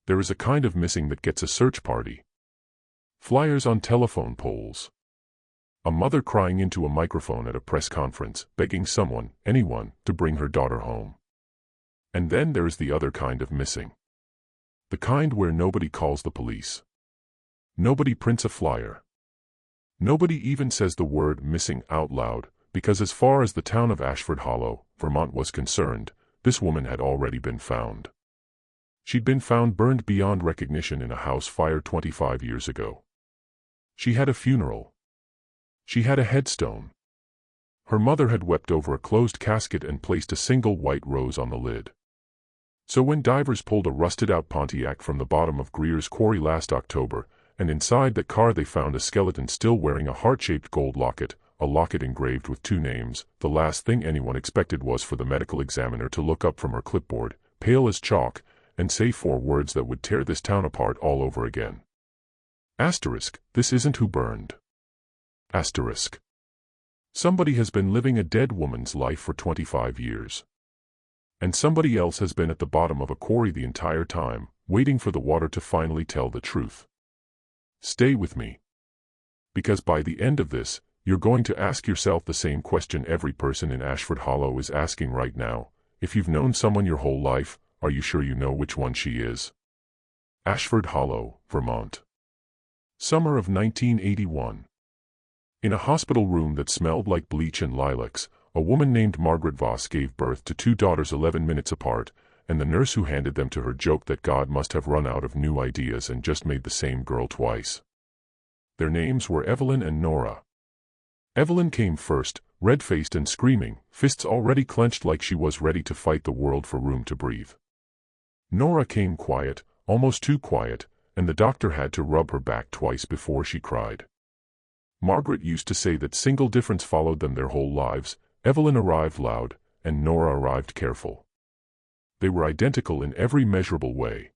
There is a kind of missing that gets a search party. Flyers on telephone poles. A mother crying into a microphone at a press conference, begging someone, anyone, to bring her daughter home. And then there is the other kind of missing. The kind where nobody calls the police. Nobody prints a flyer. Nobody even says the word missing out loud, because as far as the town of Ashford Hollow, Vermont was concerned, this woman had already been found. She'd been found burned beyond recognition in a house fire 25 years ago. She had a funeral. She had a headstone. Her mother had wept over a closed casket and placed a single white rose on the lid. So when divers pulled a rusted-out Pontiac from the bottom of Greer's quarry last October, and inside that car they found a skeleton still wearing a heart-shaped gold locket, a locket engraved with 2 names, the last thing anyone expected was for the medical examiner to look up from her clipboard, pale as chalk, and say 4 words that would tear this town apart all over again. Asterisk, this isn't who burned. Asterisk. Somebody has been living a dead woman's life for 25 years. And somebody else has been at the bottom of a quarry the entire time, waiting for the water to finally tell the truth. Stay with me. Because by the end of this, you're going to ask yourself the same question every person in Ashford Hollow is asking right now. If you've known someone your whole life, are you sure you know which one she is? Ashford Hollow, Vermont. Summer of 1981. In a hospital room that smelled like bleach and lilacs, a woman named Margaret Voss gave birth to 2 daughters 11 minutes apart, and the nurse who handed them to her joked that God must have run out of new ideas and just made the same girl twice. Their names were Evelyn and Nora. Evelyn came first, red-faced and screaming, fists already clenched like she was ready to fight the world for room to breathe. Nora came quiet, almost too quiet, and the doctor had to rub her back twice before she cried. Margaret used to say that single difference followed them their whole lives. Evelyn arrived loud, and Nora arrived careful. They were identical in every measurable way.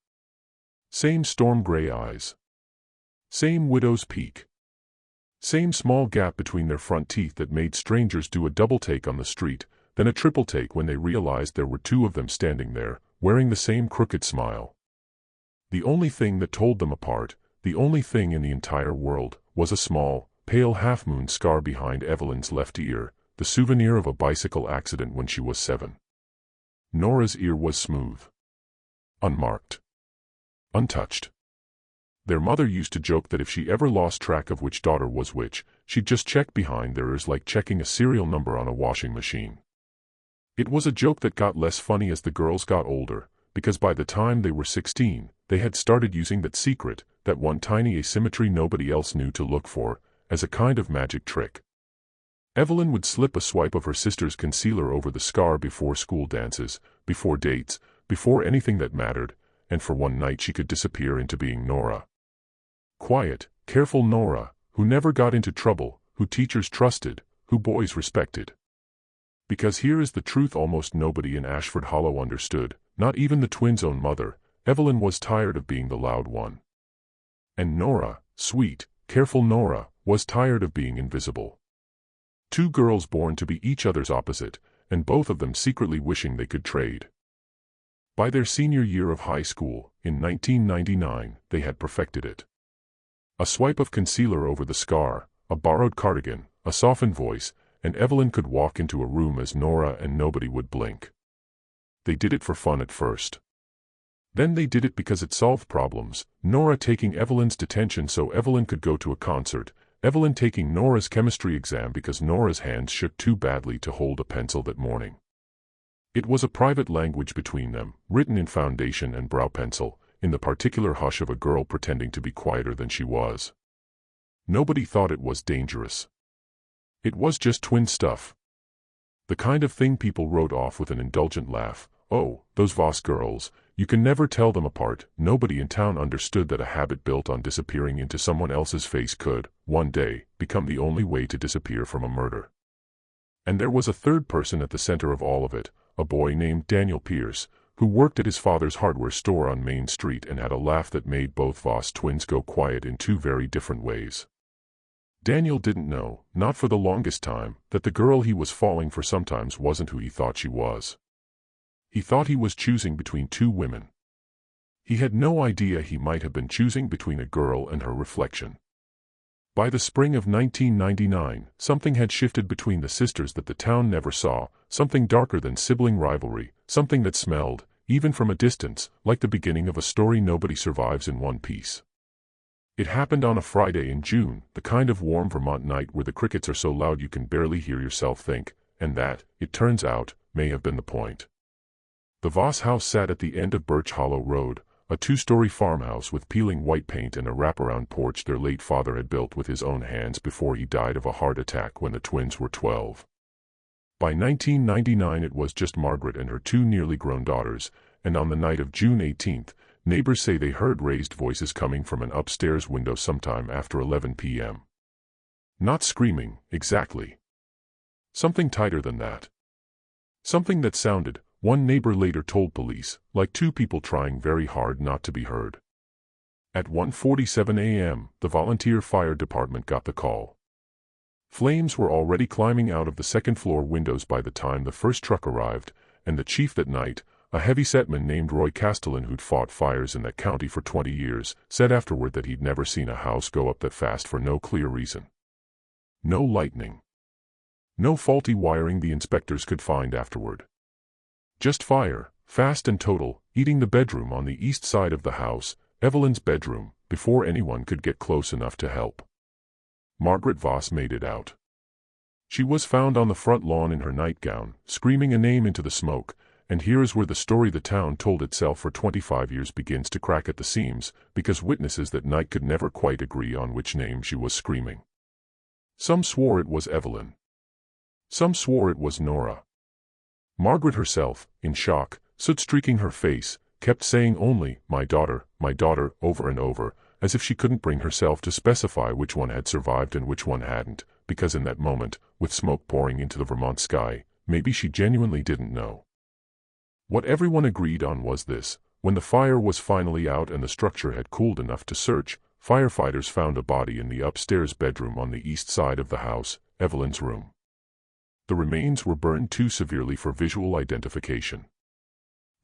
Same storm gray eyes. Same widow's peak. Same small gap between their front teeth that made strangers do a double take on the street, then a triple take when they realized there were 2 of them standing there, wearing the same crooked smile. The only thing that told them apart, the only thing in the entire world, was a small, pale half-moon scar behind Evelyn's left ear, the souvenir of a bicycle accident when she was 7. Nora's ear was smooth. Unmarked. Untouched. Their mother used to joke that if she ever lost track of which daughter was which, she'd just check behind their ears like checking a serial number on a washing machine. It was a joke that got less funny as the girls got older, because by the time they were 16, they had started using that secret, that one tiny asymmetry nobody else knew to look for, as a kind of magic trick. Evelyn would slip a swipe of her sister's concealer over the scar before school dances, before dates, before anything that mattered, and for one night she could disappear into being Nora. Quiet, careful Nora, who never got into trouble, who teachers trusted, who boys respected. Because here is the truth almost nobody in Ashford Hollow understood, not even the twins' own mother. Evelyn was tired of being the loud one. And Nora, sweet, careful Nora, was tired of being invisible. 2 girls born to be each other's opposite, and both of them secretly wishing they could trade. By their senior year of high school, in 1999, they had perfected it. A swipe of concealer over the scar, a borrowed cardigan, a softened voice, and Evelyn could walk into a room as Nora and nobody would blink. They did it for fun at first. Then they did it because it solved problems, Nora taking Evelyn's detention so Evelyn could go to a concert, Evelyn taking Nora's chemistry exam because Nora's hands shook too badly to hold a pencil that morning. It was a private language between them, written in foundation and brow pencil, in the particular hush of a girl pretending to be quieter than she was. Nobody thought it was dangerous. It was just twin stuff. The kind of thing people wrote off with an indulgent laugh. Oh, those Voss girls, you can never tell them apart. Nobody in town understood that a habit built on disappearing into someone else's face could, one day, become the only way to disappear from a murder. And there was a third person at the center of all of it, a boy named Daniel Pierce, who worked at his father's hardware store on Main Street and had a laugh that made both Voss twins go quiet in 2 very different ways. Daniel didn't know, not for the longest time, that the girl he was falling for sometimes wasn't who he thought she was. He thought he was choosing between 2 women. He had no idea he might have been choosing between a girl and her reflection. By the spring of 1999, something had shifted between the sisters that the town never saw, something darker than sibling rivalry, something that smelled, even from a distance, like the beginning of a story nobody survives in one piece. It happened on a Friday in June, the kind of warm Vermont night where the crickets are so loud you can barely hear yourself think, and that, it turns out, may have been the point. The Voss house sat at the end of Birch Hollow Road, a two-story farmhouse with peeling white paint and a wraparound porch their late father had built with his own hands before he died of a heart attack when the twins were 12. By 1999 it was just Margaret and her two nearly grown daughters, and on the night of June 18th, neighbors say they heard raised voices coming from an upstairs window sometime after 11 p.m. Not screaming, exactly. Something tighter than that. Something that sounded, one neighbor later told police, like two people trying very hard not to be heard. At 1:47 a.m., the volunteer fire department got the call. Flames were already climbing out of the second-floor windows by the time the first truck arrived, and the chief that night, a heavy-set man named Roy Castellan who'd fought fires in that county for 20 years, said afterward that he'd never seen a house go up that fast for no clear reason. No lightning. No faulty wiring the inspectors could find afterward. Just fire, fast and total, eating the bedroom on the east side of the house, Evelyn's bedroom, before anyone could get close enough to help. Margaret Voss made it out. She was found on the front lawn in her nightgown, screaming a name into the smoke, and here is where the story the town told itself for 25 years begins to crack at the seams, because witnesses that night could never quite agree on which name she was screaming. Some swore it was Evelyn. Some swore it was Nora. Margaret herself, in shock, soot streaking her face, kept saying only, my daughter, over and over, as if she couldn't bring herself to specify which one had survived and which one hadn't, because in that moment, with smoke pouring into the Vermont sky, maybe she genuinely didn't know. What everyone agreed on was this: when the fire was finally out and the structure had cooled enough to search, firefighters found a body in the upstairs bedroom on the east side of the house, Evelyn's room. The remains were burned too severely for visual identification.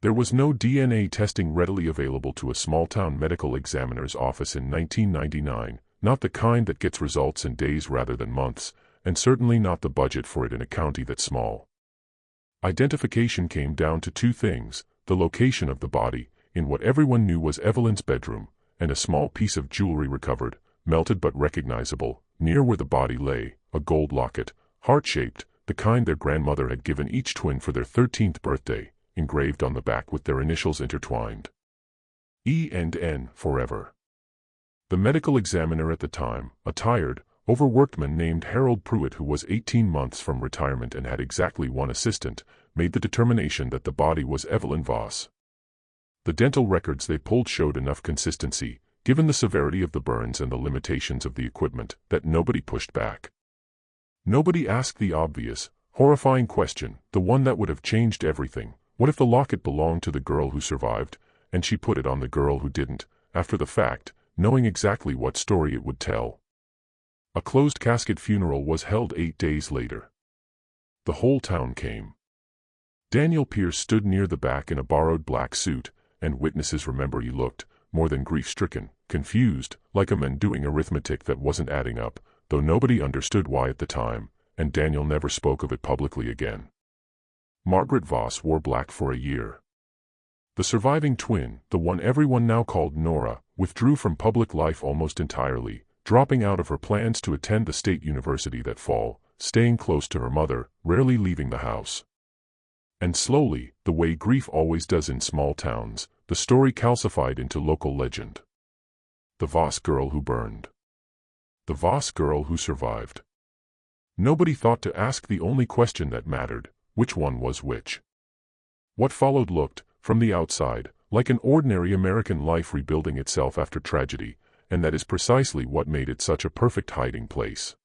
There was no DNA testing readily available to a small-town medical examiner's office in 1999, not the kind that gets results in days rather than months, and certainly not the budget for it in a county that small. Identification came down to two things: the location of the body, in what everyone knew was Evelyn's bedroom, and a small piece of jewelry recovered, melted but recognizable, near where the body lay, a gold locket, heart-shaped, the kind their grandmother had given each twin for their 13th birthday, engraved on the back with their initials intertwined. E&N forever. The medical examiner at the time, a tired, overworked man named Harold Pruitt, who was 18 months from retirement and had exactly one assistant, made the determination that the body was Evelyn Voss. The dental records they pulled showed enough consistency, given the severity of the burns and the limitations of the equipment, that nobody pushed back. Nobody asked the obvious, horrifying question, the one that would have changed everything: what if the locket belonged to the girl who survived, and she put it on the girl who didn't, after the fact, knowing exactly what story it would tell? A closed-casket funeral was held 8 days later. The whole town came. Daniel Pierce stood near the back in a borrowed black suit, and witnesses remember he looked, more than grief-stricken, confused, like a man doing arithmetic that wasn't adding up, though nobody understood why at the time, and Daniel never spoke of it publicly again. Margaret Voss wore black for a year. The surviving twin, the one everyone now called Nora, withdrew from public life almost entirely, dropping out of her plans to attend the state university that fall, staying close to her mother, rarely leaving the house. And slowly, the way grief always does in small towns, the story calcified into local legend. The Voss girl who burned. The Voss girl who survived. Nobody thought to ask the only question that mattered: which one was which? What followed looked, from the outside, like an ordinary American life rebuilding itself after tragedy, and that is precisely what made it such a perfect hiding place.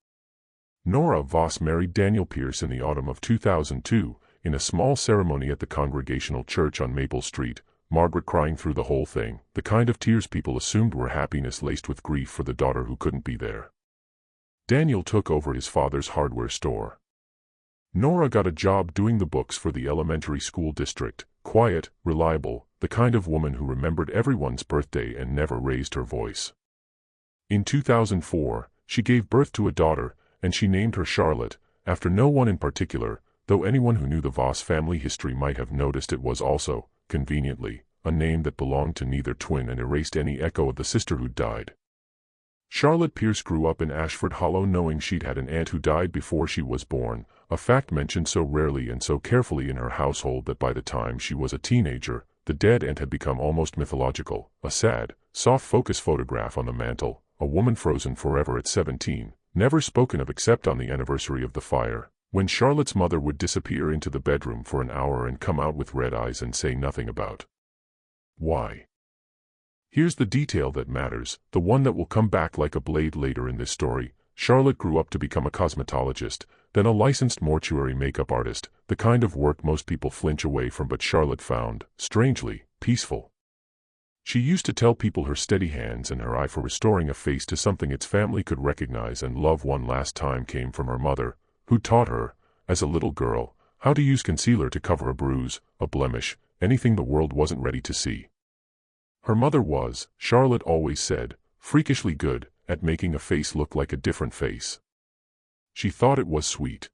Nora Voss married Daniel Pierce in the autumn of 2002, in a small ceremony at the Congregational Church on Maple Street, Margaret crying through the whole thing, the kind of tears people assumed were happiness laced with grief for the daughter who couldn't be there. Daniel took over his father's hardware store. Nora got a job doing the books for the elementary school district, quiet, reliable, the kind of woman who remembered everyone's birthday and never raised her voice. In 2004, she gave birth to a daughter, and she named her Charlotte, after no one in particular, though anyone who knew the Voss family history might have noticed it was also, conveniently, a name that belonged to neither twin and erased any echo of the sister who died. Charlotte Pierce grew up in Ashford Hollow knowing she'd had an aunt who died before she was born, a fact mentioned so rarely and so carefully in her household that by the time she was a teenager, the dead aunt had become almost mythological, a sad, soft-focus photograph on the mantel, a woman frozen forever at 17, never spoken of except on the anniversary of the fire, when Charlotte's mother would disappear into the bedroom for an hour and come out with red eyes and say nothing about why. Here's the detail that matters, the one that will come back like a blade later in this story. Charlotte grew up to become a cosmetologist, then a licensed mortuary makeup artist, the kind of work most people flinch away from, but Charlotte found, strangely, peaceful. She used to tell people her steady hands and her eye for restoring a face to something its family could recognize and love one last time came from her mother, who taught her, as a little girl, how to use concealer to cover a bruise, a blemish, anything the world wasn't ready to see. Her mother was, Charlotte always said, freakishly good at making a face look like a different face. She thought it was sweet.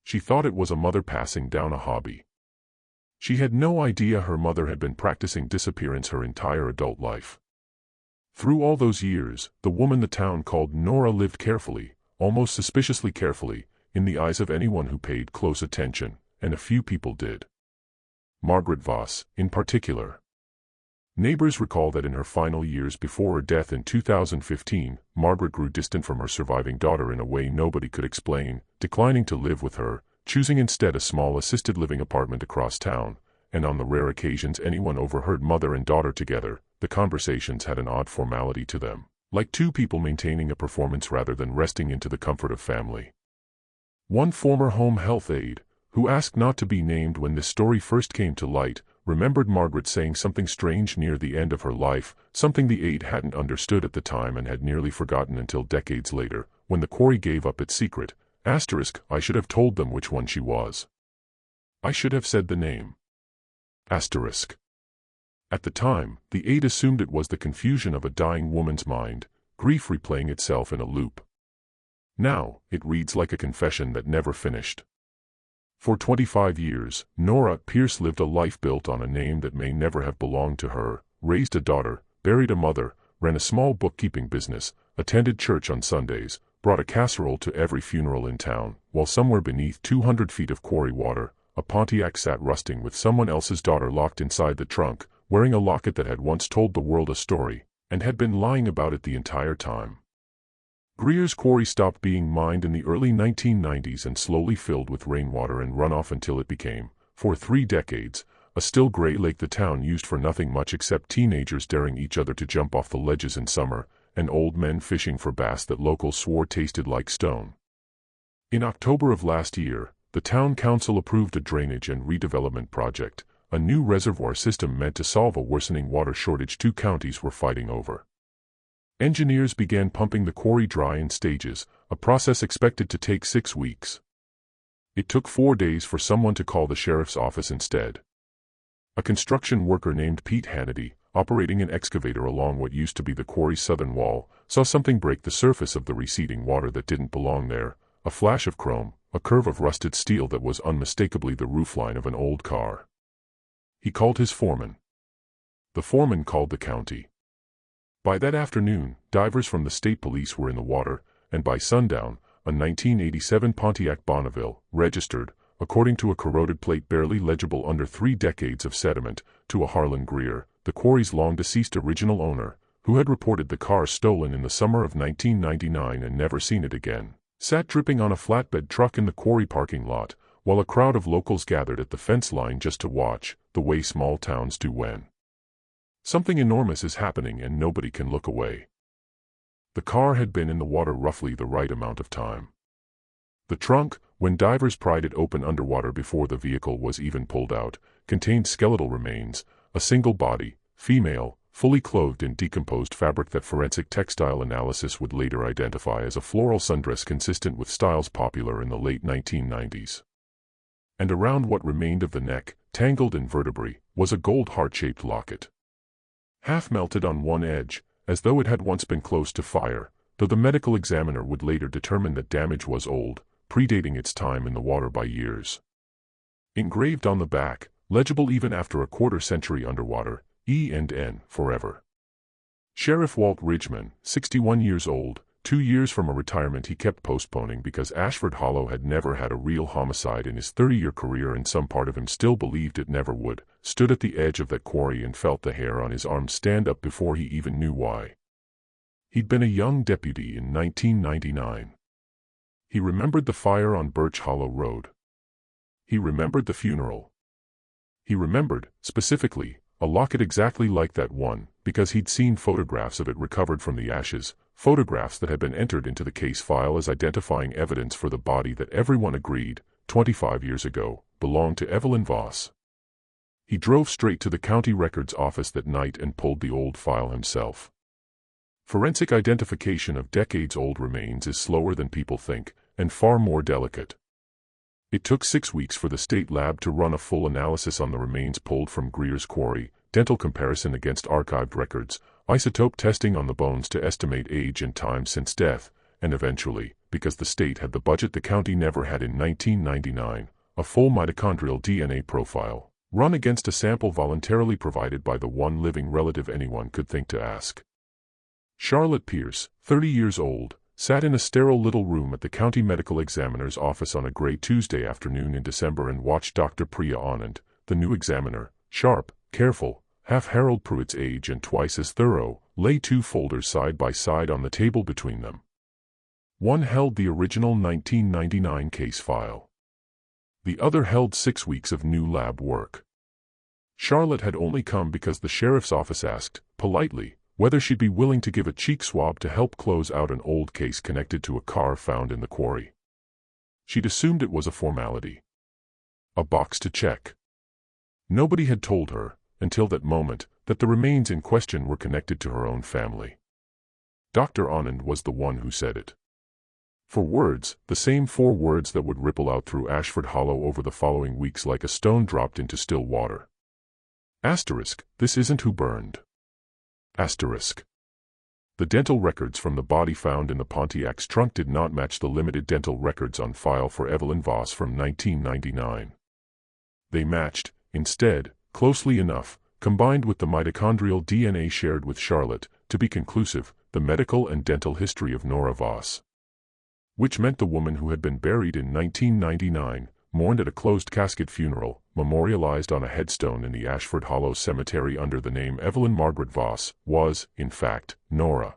She thought it was a mother passing down a hobby. She had no idea her mother had been practicing disappearance her entire adult life. Through all those years, the woman the town called Nora lived carefully, almost suspiciously carefully, in the eyes of anyone who paid close attention, and a few people did. Margaret Voss, in particular. Neighbors recall that in her final years before her death in 2015, Margaret grew distant from her surviving daughter in a way nobody could explain, declining to live with her, choosing instead a small assisted living apartment across town, and on the rare occasions anyone overheard mother and daughter together, the conversations had an odd formality to them, like two people maintaining a performance rather than resting into the comfort of family. One former home health aide, who asked not to be named when this story first came to light, remembered Margaret saying something strange near the end of her life, something the aide hadn't understood at the time and had nearly forgotten until decades later, when the quarry gave up its secret. I should have told them which one she was. I should have said the name. At the time, the aide assumed it was the confusion of a dying woman's mind, grief replaying itself in a loop. Now, it reads like a confession that never finished. For 25 years, Nora Pierce lived a life built on a name that may never have belonged to her, raised a daughter, buried a mother, ran a small bookkeeping business, attended church on Sundays, brought a casserole to every funeral in town, while somewhere beneath 200 feet of quarry water, a Pontiac sat rusting with someone else's daughter locked inside the trunk, wearing a locket that had once told the world a story, and had been lying about it the entire time. Greer's quarry stopped being mined in the early 1990s and slowly filled with rainwater and runoff until it became, for 3 decades, a still gray lake the town used for nothing much except teenagers daring each other to jump off the ledges in summer, and old men fishing for bass that locals swore tasted like stone. In October of last year, the town council approved a drainage and redevelopment project, a new reservoir system meant to solve a worsening water shortage 2 counties were fighting over. Engineers began pumping the quarry dry in stages, a process expected to take 6 weeks. It took 4 days for someone to call the sheriff's office instead. A construction worker named Pete Hannity, operating an excavator along what used to be the quarry's southern wall, saw something break the surface of the receding water that didn't belong there, a flash of chrome, a curve of rusted steel that was unmistakably the roofline of an old car. He called his foreman. The foreman called the county. By that afternoon, divers from the state police were in the water, and by sundown, a 1987 Pontiac Bonneville, registered, according to a corroded plate barely legible under 3 decades of sediment, to a Harlan Greer, the quarry's long-deceased original owner, who had reported the car stolen in the summer of 1999 and never seen it again, sat dripping on a flatbed truck in the quarry parking lot, while a crowd of locals gathered at the fence line just to watch, the way small towns do when something enormous is happening and nobody can look away. The car had been in the water roughly the right amount of time. The trunk, when divers pried it open underwater before the vehicle was even pulled out, contained skeletal remains, a single body, female, fully clothed in decomposed fabric that forensic textile analysis would later identify as a floral sundress consistent with styles popular in the late 1990s. And around what remained of the neck, tangled in vertebrae, was a gold heart-shaped locket. Half melted on one edge, as though it had once been close to fire, though the medical examiner would later determine that damage was old, predating its time in the water by years. Engraved on the back, legible even after a quarter-century underwater, E&N, forever. Sheriff Walt Ridgman, 61 years old, 2 years from a retirement he kept postponing because Ashford Hollow had never had a real homicide in his 30-year career and some part of him still believed it never would, stood at the edge of that quarry and felt the hair on his arm stand up before he even knew why. He'd been a young deputy in 1999. He remembered the fire on Birch Hollow Road. He remembered the funeral. He remembered, specifically, a locket exactly like that one, because he'd seen photographs of it recovered from the ashes, photographs that had been entered into the case file as identifying evidence for the body that everyone agreed, 25 years ago, belonged to Evelyn Voss. He drove straight to the county records office that night and pulled the old file himself. Forensic identification of decades-old remains is slower than people think, and far more delicate. It took 6 weeks for the state lab to run a full analysis on the remains pulled from Greer's quarry, dental comparison against archived records, isotope testing on the bones to estimate age and time since death, and eventually, because the state had the budget the county never had in 1999, a full mitochondrial DNA profile, run against a sample voluntarily provided by the one living relative anyone could think to ask. Charlotte Pierce, 30 years old, sat in a sterile little room at the county medical examiner's office on a gray Tuesday afternoon in December and watched Dr. Priya Anand, the new examiner, sharp, careful, half Harold Pruitt's age and twice as thorough, lay 2 folders side by side on the table between them. One held the original 1999 case file. The other held 6 weeks of new lab work. Charlotte had only come because the sheriff's office asked, politely, whether she'd be willing to give a cheek swab to help close out an old case connected to a car found in the quarry. She'd assumed it was a formality. A box to check. Nobody had told her, until that moment, that the remains in question were connected to her own family. Dr. Anand was the one who said it. 4 words, the same 4 words that would ripple out through Ashford Hollow over the following weeks like a stone dropped into still water. Asterisk, this isn't who burned. Asterisk. The dental records from the body found in the Pontiac's trunk did not match the limited dental records on file for Evelyn Voss from 1999. They matched, instead, closely enough, combined with the mitochondrial DNA shared with Charlotte, to be conclusive, the medical and dental history of Nora Voss. Which meant the woman who had been buried in 1999, mourned at a closed-casket funeral, memorialized on a headstone in the Ashford Hollow Cemetery under the name Evelyn Margaret Voss, was, in fact, Nora.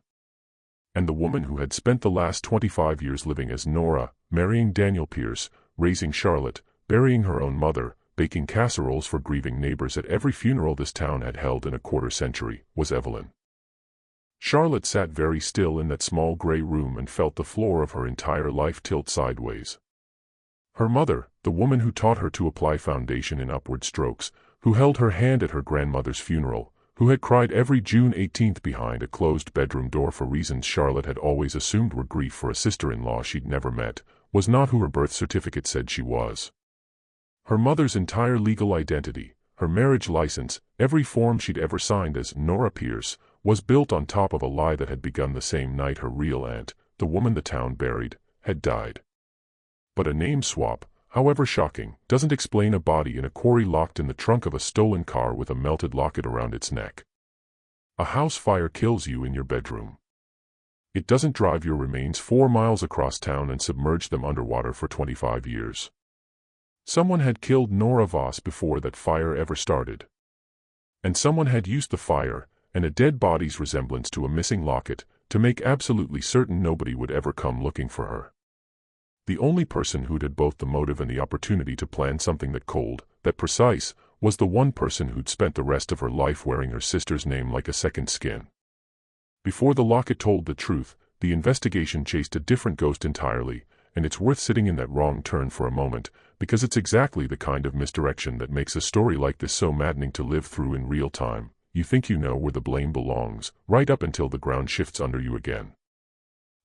And the woman who had spent the last 25 years living as Nora, marrying Daniel Pierce, raising Charlotte, burying her own mother, baking casseroles for grieving neighbors at every funeral this town had held in a quarter-century, was Evelyn. Charlotte sat very still in that small gray room and felt the floor of her entire life tilt sideways. Her mother, the woman who taught her to apply foundation in upward strokes, who held her hand at her grandmother's funeral, who had cried every June 18th behind a closed bedroom door for reasons Charlotte had always assumed were grief for a sister-in-law she'd never met, was not who her birth certificate said she was. Her mother's entire legal identity, her marriage license, every form she'd ever signed as Nora Pierce, was built on top of a lie that had begun the same night her real aunt, the woman the town buried, had died. But a name swap, however shocking, doesn't explain a body in a quarry locked in the trunk of a stolen car with a melted locket around its neck. A house fire kills you in your bedroom. It doesn't drive your remains 4 miles across town and submerge them underwater for 25 years. Someone had killed Nora Voss before that fire ever started. And someone had used the fire, and a dead body's resemblance to a missing locket, to make absolutely certain nobody would ever come looking for her. The only person who'd had both the motive and the opportunity to plan something that cold, that precise, was the one person who'd spent the rest of her life wearing her sister's name like a second skin. Before the locket told the truth, the investigation chased a different ghost entirely, and it's worth sitting in that wrong turn for a moment, because it's exactly the kind of misdirection that makes a story like this so maddening to live through in real time. You think you know where the blame belongs, right up until the ground shifts under you again.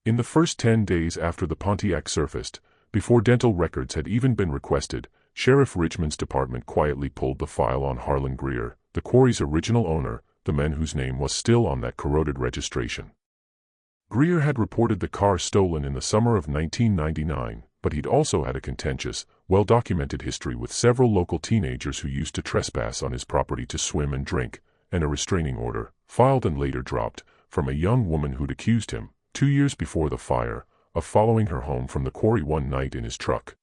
In the first 10 days after the Pontiac surfaced, before dental records had even been requested, Sheriff Richmond's department quietly pulled the file on Harlan Greer, the quarry's original owner, the man whose name was still on that corroded registration. Greer had reported the car stolen in the summer of 1999, but he'd also had a contentious, well-documented history with several local teenagers who used to trespass on his property to swim and drink, and a restraining order, filed and later dropped, from a young woman who'd accused him, 2 years before the fire, of following her home from the quarry one night in his truck.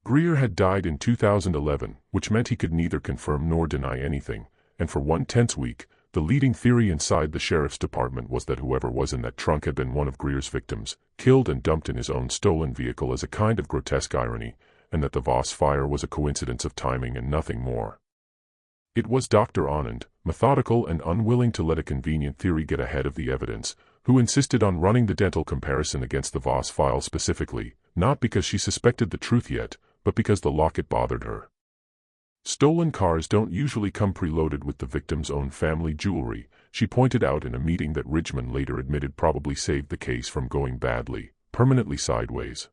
Greer had died in 2011, which meant he could neither confirm nor deny anything, and for one tense week, the leading theory inside the sheriff's department was that whoever was in that trunk had been one of Greer's victims, killed and dumped in his own stolen vehicle as a kind of grotesque irony, and that the Voss fire was a coincidence of timing and nothing more. It was Dr. Anand, methodical and unwilling to let a convenient theory get ahead of the evidence, who insisted on running the dental comparison against the Voss file specifically, not because she suspected the truth yet, but because the locket bothered her. Stolen cars don't usually come preloaded with the victim's own family jewelry, she pointed out in a meeting that Richmond later admitted probably saved the case from going badly, permanently sideways.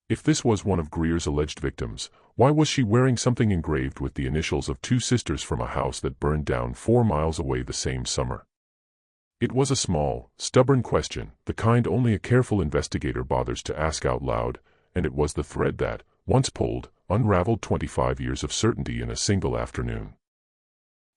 If this was one of Greer's alleged victims, why was she wearing something engraved with the initials of 2 sisters from a house that burned down 4 miles away the same summer? It was a small, stubborn question, the kind only a careful investigator bothers to ask out loud, and it was the thread that, once pulled, unraveled 25 years of certainty in a single afternoon.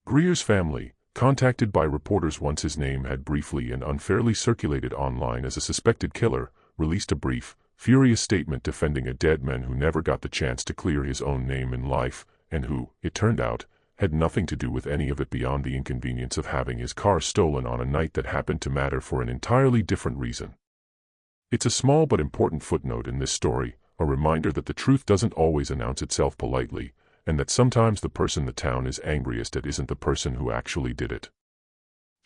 Greer's family, contacted by reporters once his name had briefly and unfairly circulated online as a suspected killer, released a brief, furious statement defending a dead man who never got the chance to clear his own name in life, and who, it turned out, had nothing to do with any of it beyond the inconvenience of having his car stolen on a night that happened to matter for an entirely different reason. It's a small but important footnote in this story, a reminder that the truth doesn't always announce itself politely, and that sometimes the person the town is angriest at isn't the person who actually did it.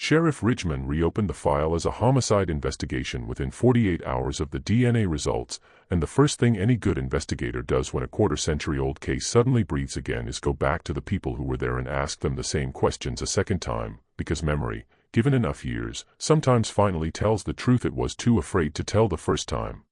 Sheriff Richmond reopened the file as a homicide investigation within 48 hours of the DNA results, and the first thing any good investigator does when a quarter-century-old case suddenly breathes again is go back to the people who were there and ask them the same questions a second time, because memory, given enough years, sometimes finally tells the truth it was too afraid to tell the first time.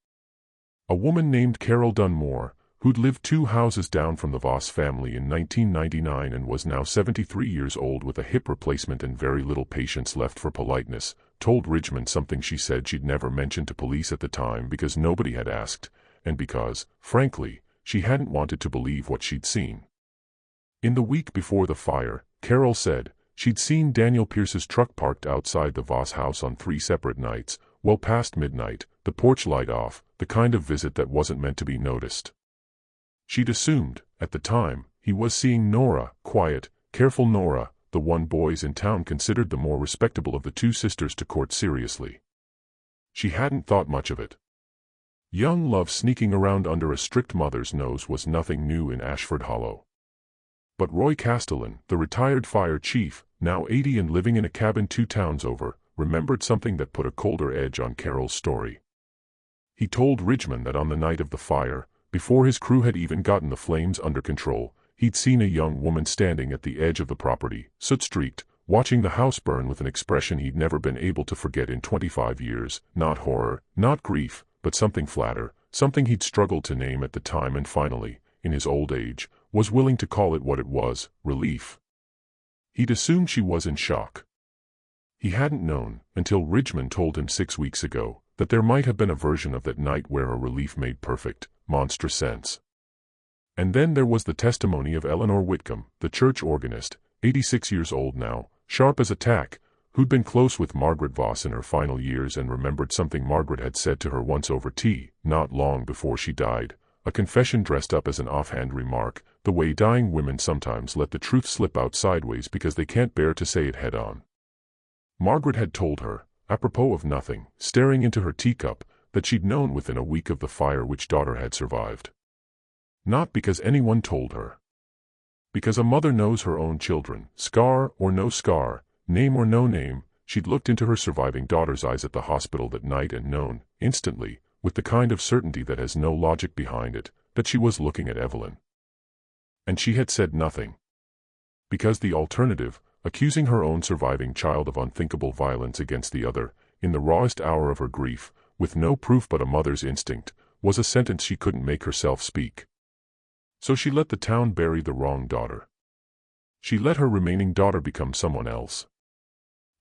A woman named Carol Dunmore, who'd lived 2 houses down from the Voss family in 1999 and was now 73 years old with a hip replacement and very little patience left for politeness, told Richmond something she said she'd never mentioned to police at the time because nobody had asked, and because, frankly, she hadn't wanted to believe what she'd seen. In the week before the fire, Carol said, she'd seen Daniel Pierce's truck parked outside the Voss house on 3 separate nights, well past midnight, the porch light off, the kind of visit that wasn't meant to be noticed. She'd assumed, at the time, he was seeing Nora, quiet, careful Nora, the one boys in town considered the more respectable of the 2 sisters to court seriously. She hadn't thought much of it. Young love sneaking around under a strict mother's nose was nothing new in Ashford Hollow. But Roy Castellan, the retired fire chief, now 80 and living in a cabin 2 towns over, remembered something that put a colder edge on Carol's story. He told Richmond that on the night of the fire, before his crew had even gotten the flames under control, he'd seen a young woman standing at the edge of the property, soot-streaked, watching the house burn with an expression he'd never been able to forget in 25 years, not horror, not grief, but something flatter, something he'd struggled to name at the time and finally, in his old age, was willing to call it what it was, relief. He'd assumed she was in shock. He hadn't known, until Richmond told him 6 weeks ago, that there might have been a version of that night where a relief made perfect, monstrous sense. And then there was the testimony of Eleanor Whitcomb, the church organist, 86 years old now, sharp as a tack, who'd been close with Margaret Voss in her final years and remembered something Margaret had said to her once over tea, not long before she died, a confession dressed up as an offhand remark, the way dying women sometimes let the truth slip out sideways because they can't bear to say it head-on. Margaret had told her, apropos of nothing, staring into her teacup, that she'd known within a week of the fire which daughter had survived. Not because anyone told her. Because a mother knows her own children, scar or no scar, name or no name, she'd looked into her surviving daughter's eyes at the hospital that night and known, instantly, with the kind of certainty that has no logic behind it, that she was looking at Evelyn. And she had said nothing. Because the alternative, accusing her own surviving child of unthinkable violence against the other, in the rawest hour of her grief, with no proof but a mother's instinct, was a sentence she couldn't make herself speak. So she let the town bury the wrong daughter. She let her remaining daughter become someone else.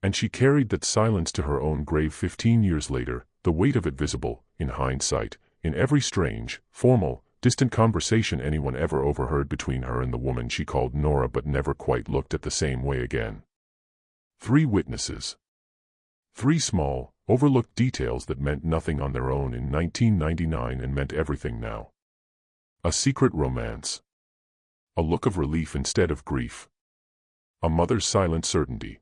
And she carried that silence to her own grave 15 years later, the weight of it visible, in hindsight, in every strange, formal, distant conversation anyone ever overheard between her and the woman she called Nora but never quite looked at the same way again. 3 witnesses. 3 small, overlooked details that meant nothing on their own in 1999 and meant everything now. A secret romance. A look of relief instead of grief. A mother's silent certainty.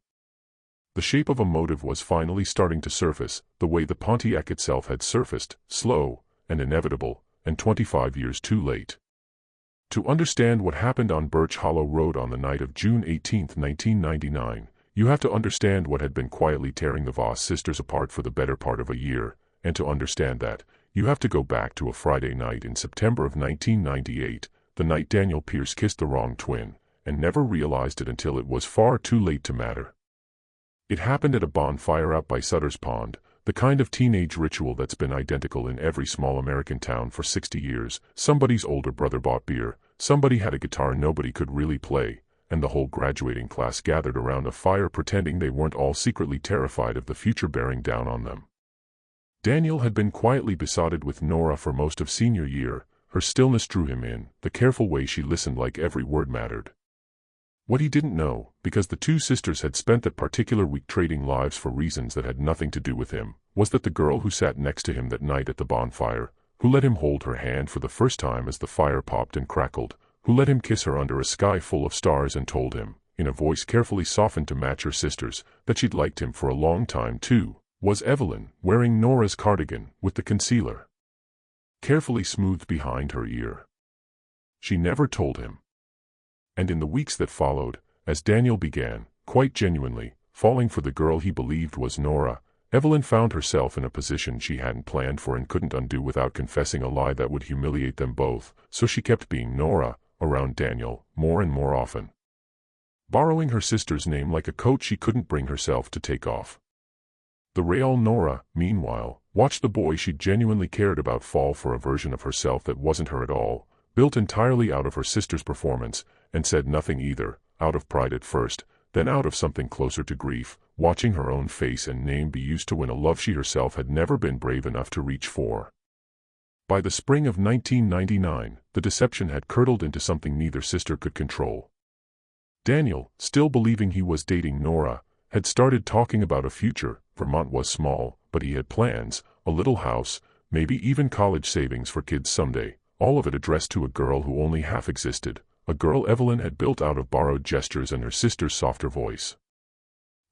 The shape of a motive was finally starting to surface, the way the Pontiac itself had surfaced, slow and inevitable, and 25 years too late. To understand what happened on Birch Hollow Road on the night of June 18, 1999, you have to understand what had been quietly tearing the Voss sisters apart for the better part of a year, and to understand that, you have to go back to a Friday night in September of 1998, the night Daniel Pierce kissed the wrong twin, and never realized it until it was far too late to matter. It happened at a bonfire out by Sutter's Pond, the kind of teenage ritual that's been identical in every small American town for 60 years. Somebody's older brother bought beer, somebody had a guitar nobody could really play, and the whole graduating class gathered around a fire pretending they weren't all secretly terrified of the future bearing down on them. Daniel had been quietly besotted with Nora for most of senior year. Her stillness drew him in, the careful way she listened like every word mattered. What he didn't know, because the 2 sisters had spent that particular week trading lives for reasons that had nothing to do with him, was that the girl who sat next to him that night at the bonfire, who let him hold her hand for the first time as the fire popped and crackled, who let him kiss her under a sky full of stars and told him, in a voice carefully softened to match her sister's, that she'd liked him for a long time too, was Evelyn, wearing Nora's cardigan, with the concealer carefully smoothed behind her ear. She never told him. And in the weeks that followed, as Daniel began, quite genuinely, falling for the girl he believed was Nora, Evelyn found herself in a position she hadn't planned for and couldn't undo without confessing a lie that would humiliate them both, so she kept being Nora, around Daniel, more and more often. Borrowing her sister's name like a coat she couldn't bring herself to take off. The real Nora, meanwhile, watched the boy she genuinely cared about fall for a version of herself that wasn't her at all, built entirely out of her sister's performance, and said nothing either, out of pride at first, then out of something closer to grief, watching her own face and name be used to win a love she herself had never been brave enough to reach for. By the spring of 1999, the deception had curdled into something neither sister could control. Daniel, still believing he was dating Nora, had started talking about a future. Vermont was small, but he had plans, a little house, maybe even college savings for kids someday, all of it addressed to a girl who only half existed, a girl Evelyn had built out of borrowed gestures and her sister's softer voice.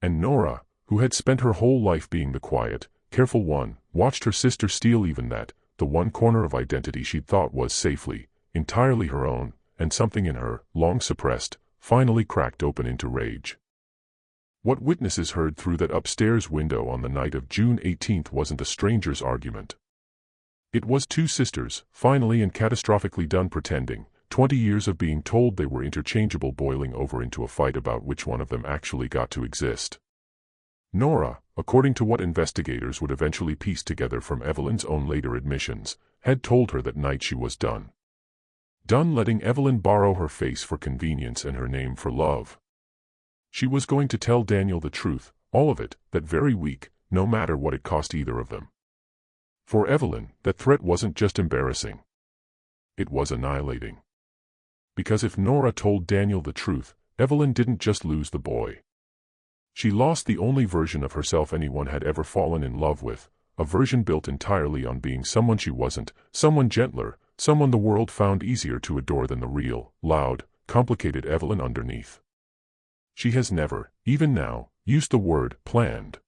And Nora, who had spent her whole life being the quiet, careful one, watched her sister steal even that, the one corner of identity she'd thought was safely, entirely her own, and something in her, long suppressed, finally cracked open into rage. What witnesses heard through that upstairs window on the night of June 18th wasn't a stranger's argument. It was 2 sisters, finally and catastrophically done pretending, 20 years of being told they were interchangeable boiling over into a fight about which one of them actually got to exist. Nora, according to what investigators would eventually piece together from Evelyn's own later admissions, had told her that night she was done. Done letting Evelyn borrow her face for convenience and her name for love. She was going to tell Daniel the truth, all of it, that very week, no matter what it cost either of them. For Evelyn, that threat wasn't just embarrassing. It was annihilating. Because if Nora told Daniel the truth, Evelyn didn't just lose the boy. She lost the only version of herself anyone had ever fallen in love with, a version built entirely on being someone she wasn't, someone gentler, someone the world found easier to adore than the real, loud, complicated Evelyn underneath. She has never, even now, used the word planned.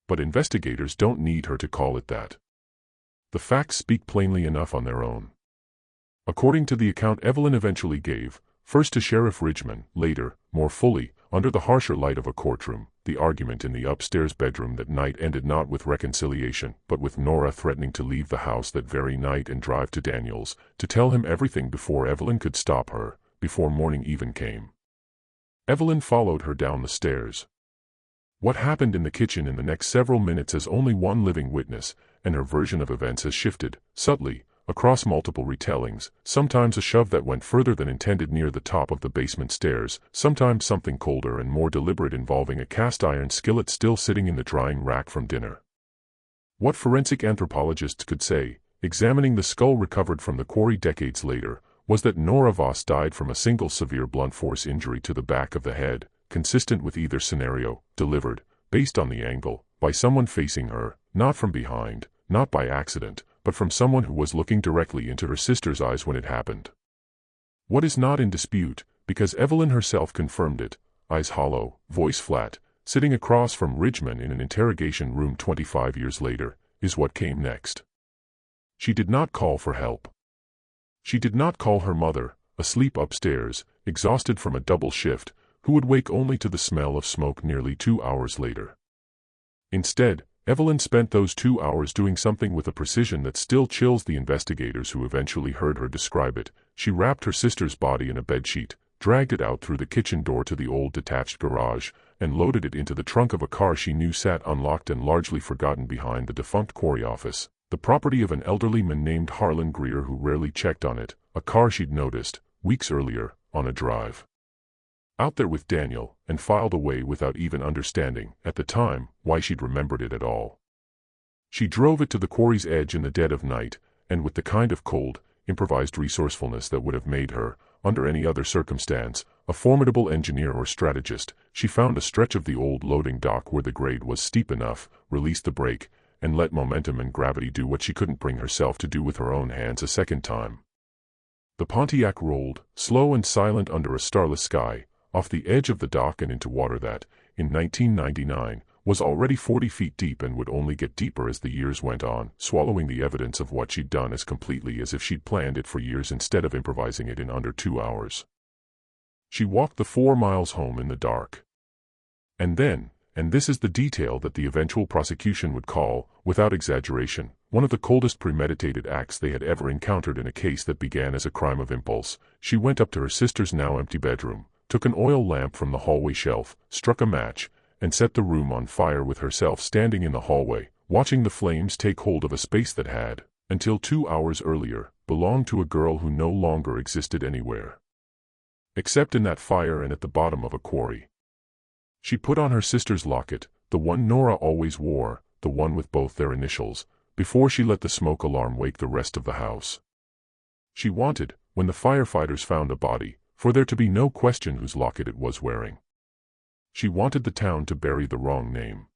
But investigators don't need her to call it that. The facts speak plainly enough on their own. According to the account Evelyn eventually gave, first to Sheriff Ridgman, later, more fully, under the harsher light of a courtroom, the argument in the upstairs bedroom that night ended not with reconciliation, but with Nora threatening to leave the house that very night and drive to Daniel's, to tell him everything before Evelyn could stop her, before morning even came. Evelyn followed her down the stairs. What happened in the kitchen in the next several minutes has only one living witness, and her version of events has shifted, subtly, across multiple retellings, sometimes a shove that went further than intended near the top of the basement stairs, sometimes something colder and more deliberate involving a cast iron skillet still sitting in the drying rack from dinner. What forensic anthropologists could say, examining the skull recovered from the quarry decades later, was that Nora Voss died from a single severe blunt force injury to the back of the head, consistent with either scenario, delivered, based on the angle, by someone facing her, not from behind, not by accident, but from someone who was looking directly into her sister's eyes when it happened. What is not in dispute, because Evelyn herself confirmed it, eyes hollow, voice flat, sitting across from Ridgman in an interrogation room 25 years later, is what came next. She did not call for help. She did not call her mother, asleep upstairs, exhausted from a double shift, who would wake only to the smell of smoke nearly 2 hours later. Instead, Evelyn spent those 2 hours doing something with a precision that still chills the investigators who eventually heard her describe it. She wrapped her sister's body in a bedsheet, dragged it out through the kitchen door to the old detached garage, and loaded it into the trunk of a car she knew sat unlocked and largely forgotten behind the defunct quarry office, the property of an elderly man named Harlan Greer who rarely checked on it, a car she'd noticed, weeks earlier, on a drive. Out there with Daniel, and filed away without even understanding, at the time, why she'd remembered it at all. She drove it to the quarry's edge in the dead of night, and with the kind of cold, improvised resourcefulness that would have made her, under any other circumstance, a formidable engineer or strategist, she found a stretch of the old loading dock where the grade was steep enough, released the brake, and let momentum and gravity do what she couldn't bring herself to do with her own hands a second time. The Pontiac rolled, slow and silent under a starless sky, off the edge of the dock and into water that, in 1999, was already 40 feet deep and would only get deeper as the years went on, swallowing the evidence of what she'd done as completely as if she'd planned it for years instead of improvising it in under 2 hours. She walked the 4 miles home in the dark. And then, and this is the detail that the eventual prosecution would call, without exaggeration, one of the coldest premeditated acts they had ever encountered in a case that began as a crime of impulse, she went up to her sister's now empty bedroom, took an oil lamp from the hallway shelf, struck a match, and set the room on fire with herself standing in the hallway, watching the flames take hold of a space that had, until 2 hours earlier, belonged to a girl who no longer existed anywhere. Except in that fire and at the bottom of a quarry. She put on her sister's locket, the one Nora always wore, the one with both their initials, before she let the smoke alarm wake the rest of the house. She wanted, when the firefighters found a body, for there to be no question whose locket it was wearing. She wanted the town to bury the wrong name.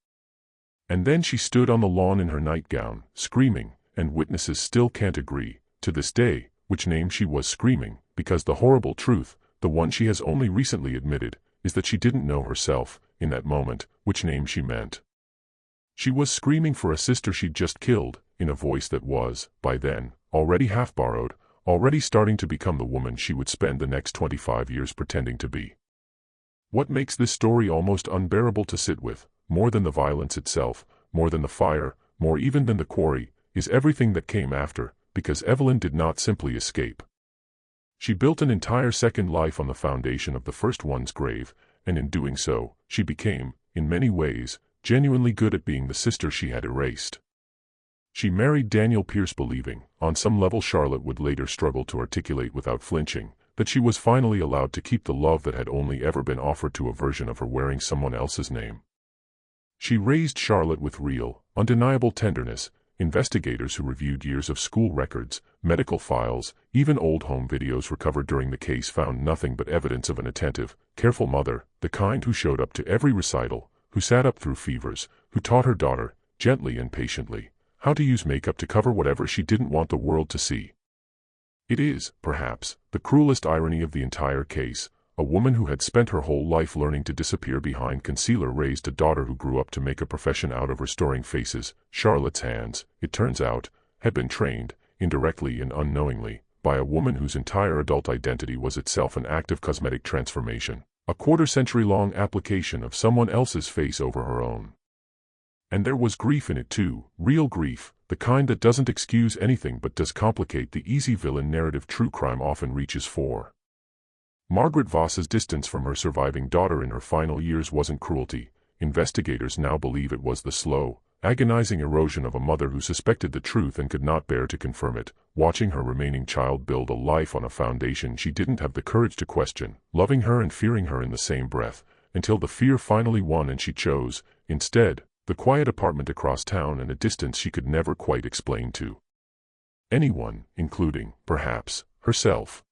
And then she stood on the lawn in her nightgown, screaming, and witnesses still can't agree, to this day, which name she was screaming, because the horrible truth, the one she has only recently admitted, is that she didn't know herself, in that moment, which name she meant. She was screaming for a sister she'd just killed, in a voice that was, by then, already half borrowed, already starting to become the woman she would spend the next 25 years pretending to be. What makes this story almost unbearable to sit with, more than the violence itself, more than the fire, more even than the quarry, is everything that came after, because Evelyn did not simply escape. She built an entire second life on the foundation of the first one's grave, and in doing so, she became, in many ways, genuinely good at being the sister she had erased. She married Daniel Pierce believing, on some level Charlotte would later struggle to articulate without flinching, that she was finally allowed to keep the love that had only ever been offered to a version of her wearing someone else's name. She raised Charlotte with real, undeniable tenderness. Investigators who reviewed years of school records, medical files, even old home videos recovered during the case found nothing but evidence of an attentive, careful mother, the kind who showed up to every recital, who sat up through fevers, who taught her daughter, gently and patiently, how to use makeup to cover whatever she didn't want the world to see. It is, perhaps, the cruelest irony of the entire case. A woman who had spent her whole life learning to disappear behind concealer raised a daughter who grew up to make a profession out of restoring faces. Charlotte's hands, it turns out, had been trained, indirectly and unknowingly, by a woman whose entire adult identity was itself an act of cosmetic transformation, a quarter-century-long application of someone else's face over her own. And there was grief in it too, real grief, the kind that doesn't excuse anything but does complicate the easy villain narrative true crime often reaches for. Margaret Voss's distance from her surviving daughter in her final years wasn't cruelty. Investigators now believe it was the slow, agonizing erosion of a mother who suspected the truth and could not bear to confirm it, watching her remaining child build a life on a foundation she didn't have the courage to question, loving her and fearing her in the same breath, until the fear finally won and she chose, instead, the quiet apartment across town and a distance she could never quite explain to anyone, including, perhaps, herself.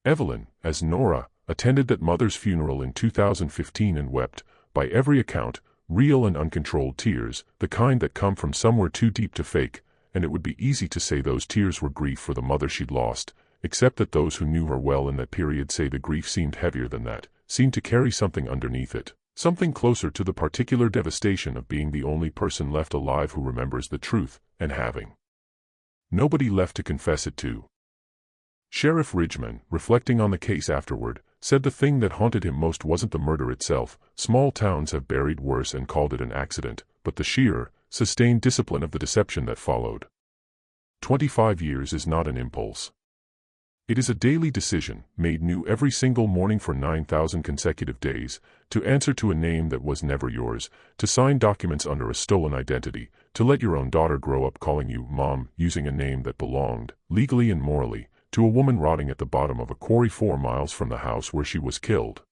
Evelyn, as Nora, attended that mother's funeral in 2015 and wept, by every account, real and uncontrolled tears, the kind that come from somewhere too deep to fake, and it would be easy to say those tears were grief for the mother she'd lost, except that those who knew her well in that period say the grief seemed heavier than that, seemed to carry something underneath it, something closer to the particular devastation of being the only person left alive who remembers the truth, and having nobody left to confess it to. Sheriff Ridgman, reflecting on the case afterward, said the thing that haunted him most wasn't the murder itself. Small towns have buried worse and called it an accident, but the sheer, sustained discipline of the deception that followed. 25 years is not an impulse. It is a daily decision, made new every single morning for 9,000 consecutive days, to answer to a name that was never yours, to sign documents under a stolen identity, to let your own daughter grow up calling you Mom, using a name that belonged, legally and morally, to a woman rotting at the bottom of a quarry 4 miles from the house where she was killed.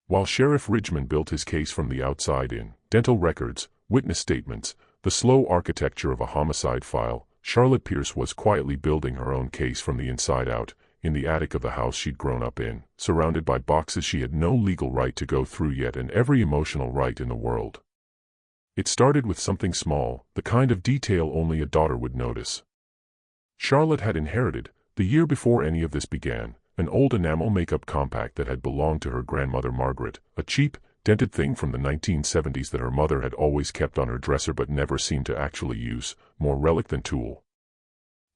While Sheriff Ridgman built his case from the outside in, dental records, witness statements, the slow architecture of a homicide file, Charlotte Pierce was quietly building her own case from the inside out, in the attic of the house she'd grown up in, surrounded by boxes she had no legal right to go through yet and every emotional right in the world. It started with something small, the kind of detail only a daughter would notice. Charlotte had inherited, the year before any of this began, an old enamel makeup compact that had belonged to her grandmother Margaret, a cheap, dented thing from the 1970s that her mother had always kept on her dresser but never seemed to actually use, more relic than tool.